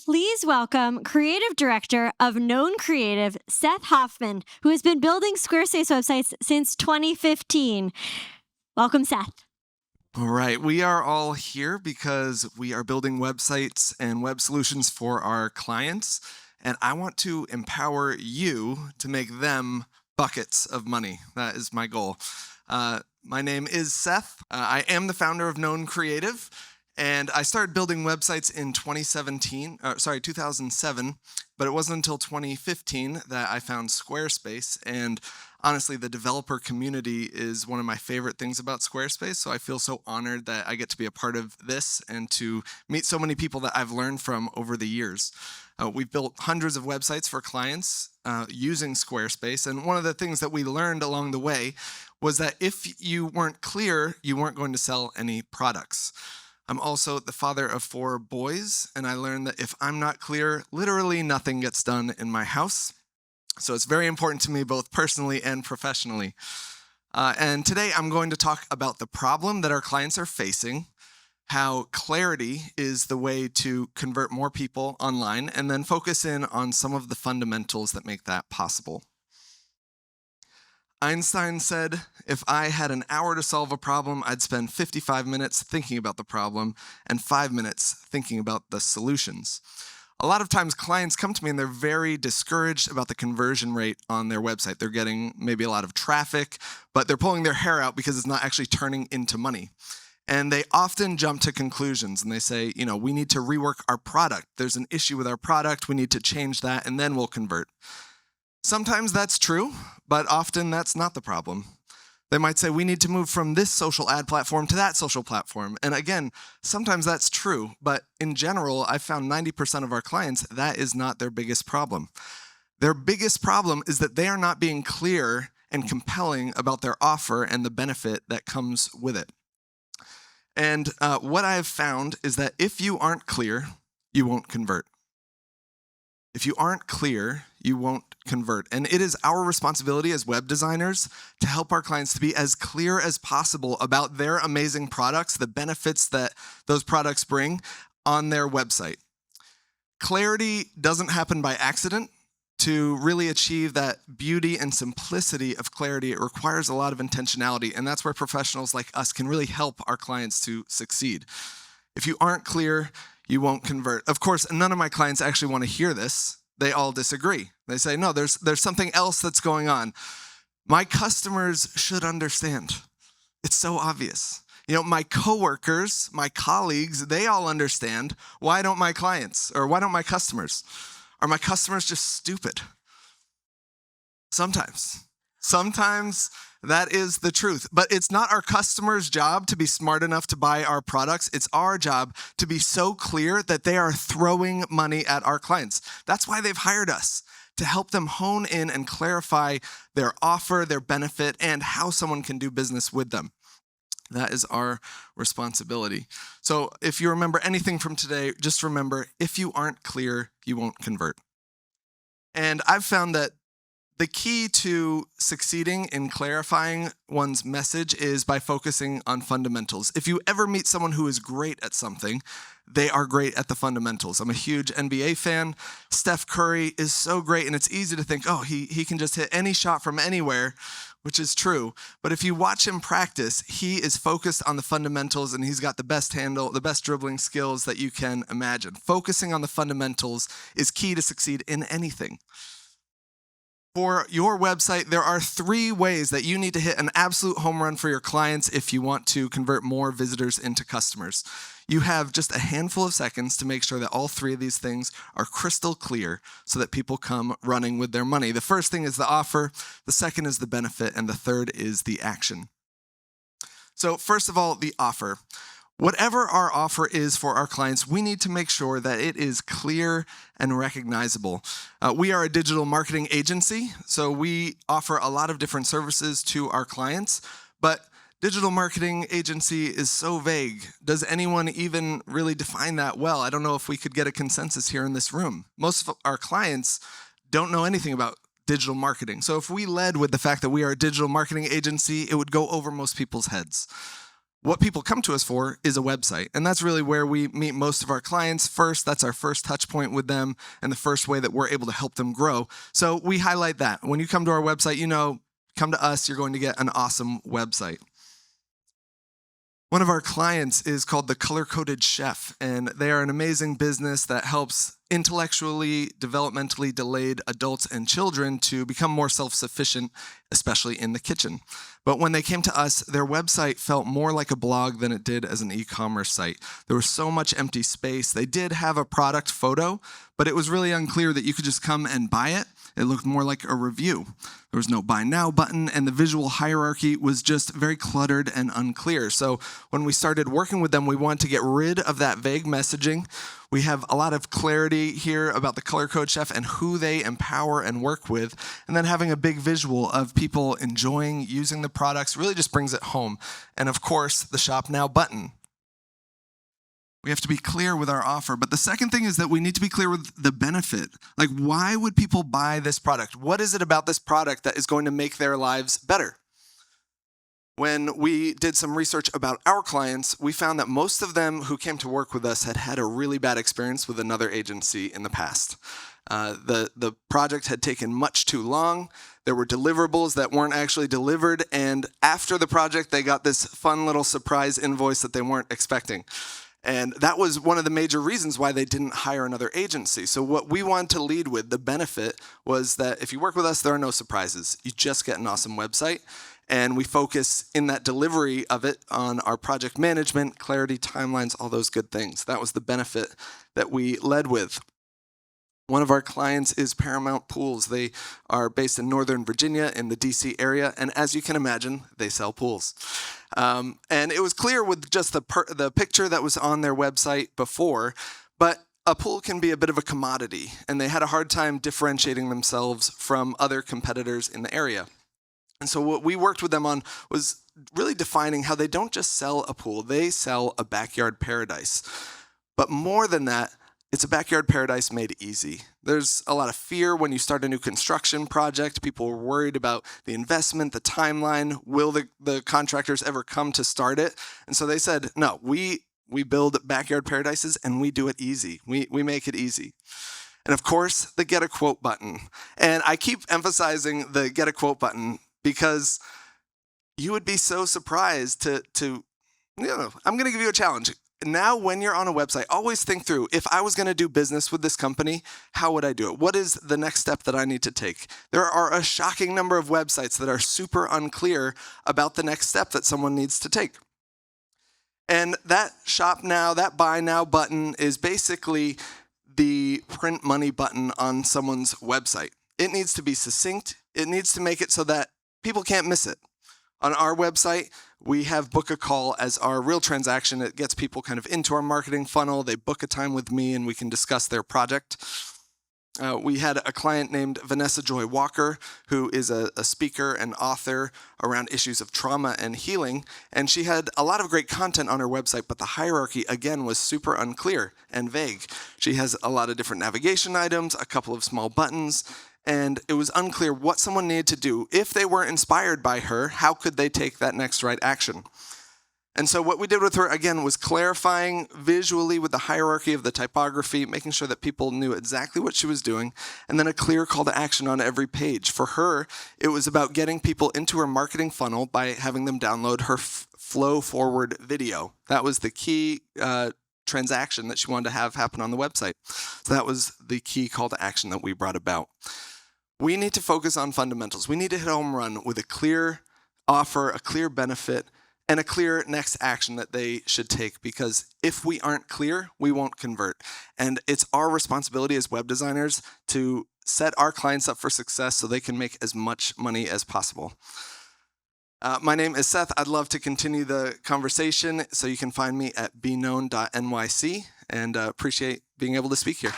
Please welcome Creative Director of Known Creative, Seth Hoffman, who has been building Squarespace websites since 2015. Welcome, Seth. All right, we are all here because we are building websites and web solutions for our clients, and I want to empower you to make them buckets of money. That is my goal. My name is Seth. I am the founder of Known Creative, and I started building websites in 2007, but it wasn't until 2015 that I found Squarespace. And honestly, the developer community is one of my favorite things about Squarespace, so I feel so honored that I get to be a part of this and to meet so many people that I've learned from over the years. We've built hundreds of websites for clients using Squarespace, and one of the things that we learned along the way was that if you weren't clear, you weren't going to sell any products. I'm also the father of 4 boys, and I learned that if I'm not clear, literally nothing gets done in my house. So it's very important to me both personally and professionally. And today I'm going to talk about the problem that our clients are facing, how clarity is the way to convert more people online, and then focus in on some of the fundamentals that make that possible. Einstein said, if I had an hour to solve a problem, I'd spend 55 minutes thinking about the problem and 5 minutes thinking about the solutions. A lot of times clients come to me and they're very discouraged about the conversion rate on their website. They're getting maybe a lot of traffic, but they're pulling their hair out because it's not actually turning into money. And they often jump to conclusions and they say, we need to rework our product. There's an issue with our product. We need to change that and then we'll convert. Sometimes that's true, but often that's not the problem. They might say, we need to move from this social ad platform to that social platform. And again, sometimes that's true, but in general, I've found 90% of our clients, that is not their biggest problem. Their biggest problem is that they are not being clear and compelling about their offer and the benefit that comes with it. And what I have found is that if you aren't clear, you won't convert. If you aren't clear, you won't convert. And it is our responsibility as web designers to help our clients to be as clear as possible about their amazing products, the benefits that those products bring on their website. Clarity doesn't happen by accident. To really achieve that beauty and simplicity of clarity, it requires a lot of intentionality, and that's where professionals like us can really help our clients to succeed. If you aren't clear, you won't convert. Of course, none of my clients actually want to hear this. They all disagree. They say, no, there's something else that's going on. My customers should understand. It's so obvious. My coworkers, my colleagues, they all understand. Why don't my clients, or why don't my customers? Are my customers just stupid? Sometimes that is the truth. But it's not our customers' job to be smart enough to buy our products. It's our job to be so clear that they are throwing money at our clients. That's why they've hired us, to help them hone in and clarify their offer, their benefit, and how someone can do business with them. That is our responsibility. So if you remember anything from today, just remember, if you aren't clear, you won't convert. And I've found that the key to succeeding in clarifying one's message is by focusing on fundamentals. If you ever meet someone who is great at something, they are great at the fundamentals. I'm a huge NBA fan. Steph Curry is so great, and it's easy to think, oh, he can just hit any shot from anywhere, which is true. But if you watch him practice, he is focused on the fundamentals, and he's got the best handle, the best dribbling skills that you can imagine. Focusing on the fundamentals is key to succeed in anything. For your website, there are 3 ways that you need to hit an absolute home run for your clients if you want to convert more visitors into customers. You have just a handful of seconds to make sure that all 3 of these things are crystal clear so that people come running with their money. The first thing is the offer, the second is the benefit, and the third is the action. So first of all, the offer. Whatever our offer is for our clients, we need to make sure that it is clear and recognizable. We are a digital marketing agency, so we offer a lot of different services to our clients, but digital marketing agency is so vague. Does anyone even really define that well? I don't know if we could get a consensus here in this room. Most of our clients don't know anything about digital marketing. So if we led with the fact that we are a digital marketing agency, it would go over most people's heads. what people come to us for is a website. And that's really where we meet most of our clients first. That's our first touch point with them and the first way that we're able to help them grow. So we highlight that. When you come to our website, come to us, you're going to get an awesome website. One of our clients is called the Color Coded Chef, and they are an amazing business that helps intellectually, developmentally delayed adults and children to become more self-sufficient, especially in the kitchen. But when they came to us, their website felt more like a blog than it did as an e-commerce site. There was so much empty space. They did have a product photo, but it was really unclear that you could just come and buy it. It looked more like a review. There was no buy now button, and the visual hierarchy was just very cluttered and unclear. So when we started working with them, we wanted to get rid of that vague messaging. We have a lot of clarity here about the Color Code Chef and who they empower and work with, and then having a big visual of people enjoying using the products really just brings it home. And of course, the Shop Now button. We have to be clear with our offer. But the second thing is that we need to be clear with the benefit. Like, why would people buy this product? What is it about this product that is going to make their lives better? When we did some research about our clients, we found that most of them who came to work with us had had a really bad experience with another agency in the past. The project had taken much too long. There were deliverables that weren't actually delivered. And after the project, they got this fun little surprise invoice that they weren't expecting. And that was one of the major reasons why they didn't hire another agency. So what we wanted to lead with, the benefit, was that if you work with us, there are no surprises. You just get an awesome website. And we focus in that delivery of it on our project management, clarity, timelines, all those good things. That was the benefit that we led with. One of our clients is Paramount Pools. They are based in Northern Virginia in the DC area, and as you can imagine, they sell pools. And it was clear with just the picture that was on their website before, but a pool can be a bit of a commodity, and they had a hard time differentiating themselves from other competitors in the area. And so what we worked with them on was really defining how they don't just sell a pool, they sell a backyard paradise. But more than that, it's a backyard paradise made easy. There's a lot of fear when you start a new construction project. People are worried about the investment, the timeline. Will the contractors ever come to start it? And so they said, no, we build backyard paradises and we do it easy. We make it easy. And of course, the get a quote button. And I keep emphasizing the get a quote button because you would be so surprised I'm going to give you a challenge. Now, when you're on a website, always think through, if I was going to do business with this company, how would I do it? What is the next step that I need to take? There are a shocking number of websites that are super unclear about the next step that someone needs to take. And that shop now, that buy now button is basically the print money button on someone's website. It needs to be succinct. It needs to make it so that people can't miss it. On our website, we have book a call as our real transaction. It gets people kind of into our marketing funnel. They book a time with me and we can discuss their project. We had a client named Vanessa Joy Walker, who is a speaker and author around issues of trauma and healing. And she had a lot of great content on her website, but the hierarchy, again, was super unclear and vague. She has a lot of different navigation items, a couple of small buttons, and it was unclear what someone needed to do. If they were inspired by her, how could they take that next right action? And so what we did with her, again, was clarifying visually with the hierarchy of the typography, making sure that people knew exactly what she was doing, and then a clear call to action on every page. For her, it was about getting people into her marketing funnel by having them download her flow forward video. That was the key transaction that she wanted to have happen on the website. So that was the key call to action that we brought about. We need to focus on fundamentals. We need to hit a home run with a clear offer, a clear benefit, and a clear next action that they should take, because if we aren't clear, we won't convert. And it's our responsibility as web designers to set our clients up for success so they can make as much money as possible. My name is Seth. I'd love to continue the conversation, so you can find me at beknown.nyc, and appreciate being able to speak here.